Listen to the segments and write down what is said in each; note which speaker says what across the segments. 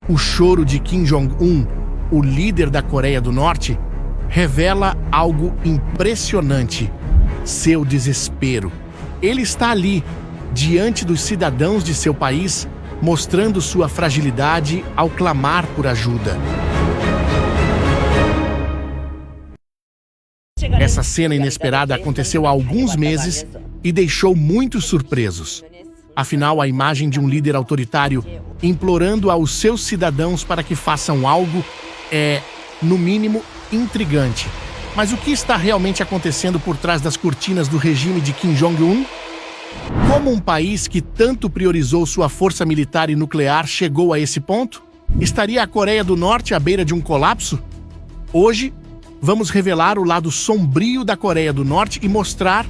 Speaker 1: O choro de Kim Jong-un, o líder da Coreia do Norte, revela algo impressionante: seu desespero. Ele está ali, diante dos cidadãos de seu país, mostrando sua fragilidade ao clamar por ajuda. Essa cena inesperada aconteceu há alguns meses e deixou muitos surpresos. Afinal, a imagem de um líder autoritário implorando aos seus cidadãos para que façam algo é, no mínimo, intrigante. Mas o que está realmente acontecendo por trás das cortinas do regime de Kim Jong-un? Como um país que tanto priorizou sua força militar e nuclear chegou a esse ponto? Estaria a Coreia do Norte à beira de um colapso? Hoje, vamos revelar o lado sombrio da Coreia do Norte e mostrar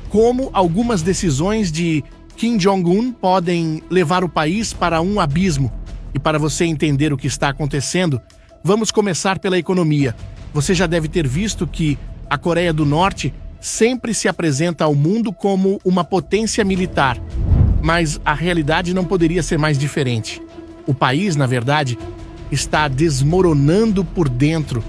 Speaker 1: como algumas decisões de Kim Jong-un podem levar o país para um abismo. E para você entender o que está acontecendo, vamos começar pela economia. Você já deve ter visto que a Coreia do Norte sempre se apresenta ao mundo como uma potência militar. Mas a realidade não poderia ser mais diferente. O país, na verdade, está desmoronando por dentro.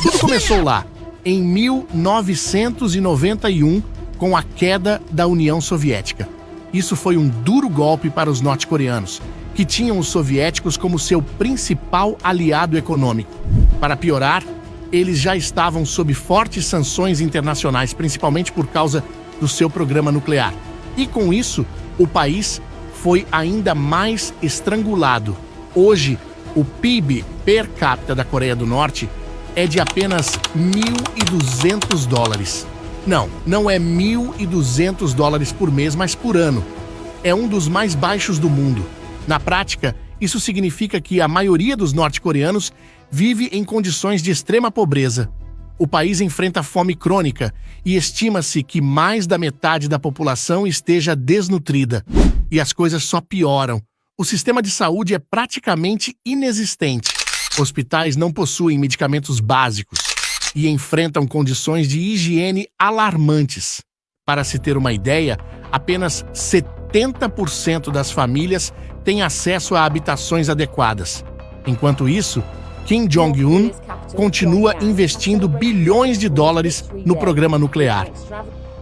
Speaker 1: Tudo começou lá, em 1991, com a queda da União Soviética. Isso foi um duro golpe para os norte-coreanos, que tinham os soviéticos como seu principal aliado econômico. Para piorar, eles já estavam sob fortes sanções internacionais, principalmente por causa do seu programa nuclear. E com isso, o país foi ainda mais estrangulado. Hoje, o PIB per capita da Coreia do Norte é de apenas $1.200. Não é $1.200 por mês, mas por ano. É um dos mais baixos do mundo. Na prática, isso significa que a maioria dos norte-coreanos vive em condições de extrema pobreza. O país enfrenta fome crônica e estima-se que mais da metade da população esteja desnutrida. E as coisas só pioram. O sistema de saúde é praticamente inexistente. Hospitais não possuem medicamentos básicos e enfrentam condições de higiene alarmantes. Para se ter uma ideia, apenas 70% das famílias têm acesso a habitações adequadas. Enquanto isso, Kim Jong-un continua investindo bilhões de dólares no programa nuclear.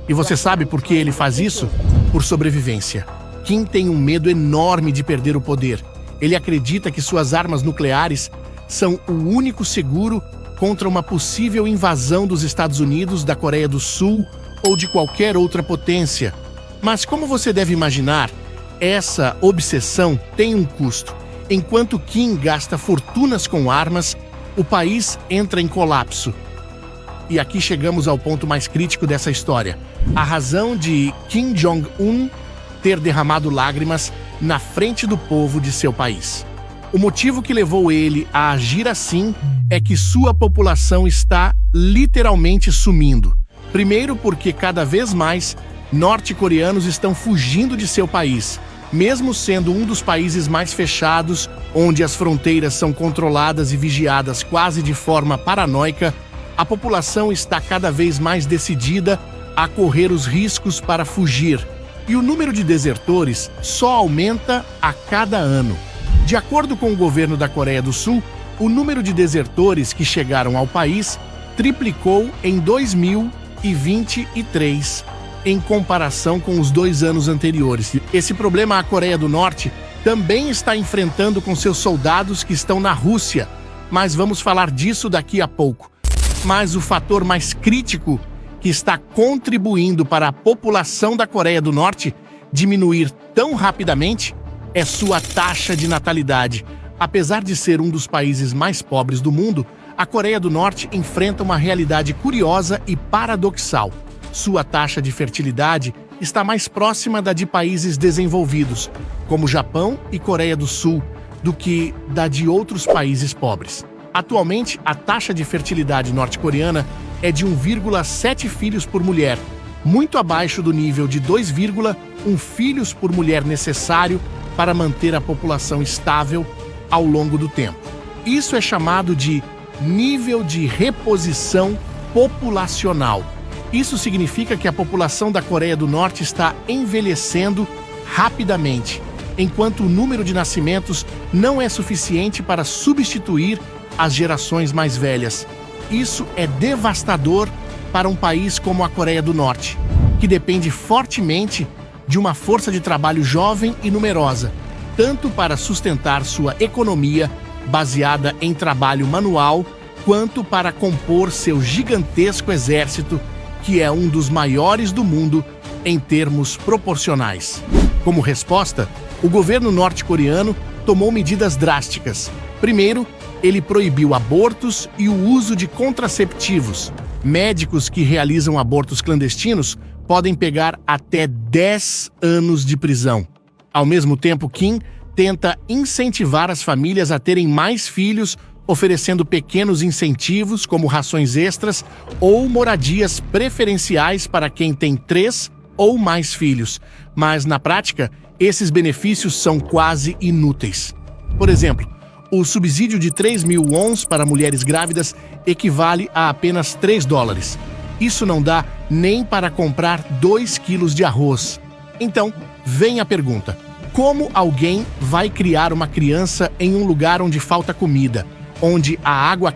Speaker 1: E você sabe por que ele faz isso? Por sobrevivência. Kim tem um medo enorme de perder o poder. Ele acredita que suas armas nucleares são o único seguro contra uma possível invasão dos Estados Unidos, da Coreia do Sul ou de qualquer outra potência. Mas como você deve imaginar, essa obsessão tem um custo. Enquanto Kim gasta fortunas com armas, o país entra em colapso. E aqui chegamos ao ponto mais crítico dessa história. A razão de Kim Jong-un ter derramado lágrimas na frente do povo de seu país. O motivo que levou ele a agir assim é que sua população está literalmente sumindo. Primeiro porque cada vez mais norte-coreanos estão fugindo de seu país. Mesmo sendo um dos países mais fechados, onde as fronteiras são controladas e vigiadas quase de forma paranoica, a população está cada vez mais decidida a correr os riscos para fugir. E o número de desertores só aumenta a cada ano. De acordo com o governo da Coreia do Sul, o número de desertores que chegaram ao país triplicou em 2023, em comparação com os 2 anos anteriores. Esse problema a Coreia do Norte também está enfrentando com seus soldados que estão na Rússia, mas vamos falar disso daqui a pouco. Mas o fator mais crítico que está contribuindo para a população da Coreia do Norte diminuir tão rapidamente é sua taxa de natalidade. Apesar de ser um dos países mais pobres do mundo, a Coreia do Norte enfrenta uma realidade curiosa e paradoxal. Sua taxa de fertilidade está mais próxima da de países desenvolvidos, como Japão e Coreia do Sul, do que da de outros países pobres. Atualmente, a taxa de fertilidade norte-coreana é de 1,7 filhos por mulher, muito abaixo do nível de 2,1 filhos por mulher necessário para manter a população estável ao longo do tempo. Isso é chamado de nível de reposição populacional. Isso significa que a população da Coreia do Norte está envelhecendo rapidamente. enquanto o número de nascimentos não é suficiente para substituir as gerações mais velhas. Isso é devastador para um país como a Coreia do Norte, que depende fortemente de uma força de trabalho jovem e numerosa, tanto para sustentar sua economia baseada em trabalho manual, quanto para compor seu gigantesco exército, que é um dos maiores do mundo em termos proporcionais. Como resposta, o governo norte-coreano tomou medidas drásticas. Primeiro, ele proibiu abortos e o uso de contraceptivos. Médicos que realizam abortos clandestinos podem pegar até 10 anos de prisão. Ao mesmo tempo, Kim tenta incentivar as famílias a terem mais filhos, oferecendo pequenos incentivos, como rações extras ou moradias preferenciais para quem tem 3 ou mais filhos. Mas, na prática, esses benefícios são quase inúteis. Por exemplo, o subsídio de 3.000 wons para mulheres grávidas equivale a apenas $3. Isso não dá nem para comprar 2 quilos de arroz. Então, vem a pergunta: como alguém vai criar uma criança em um lugar onde falta comida, onde a água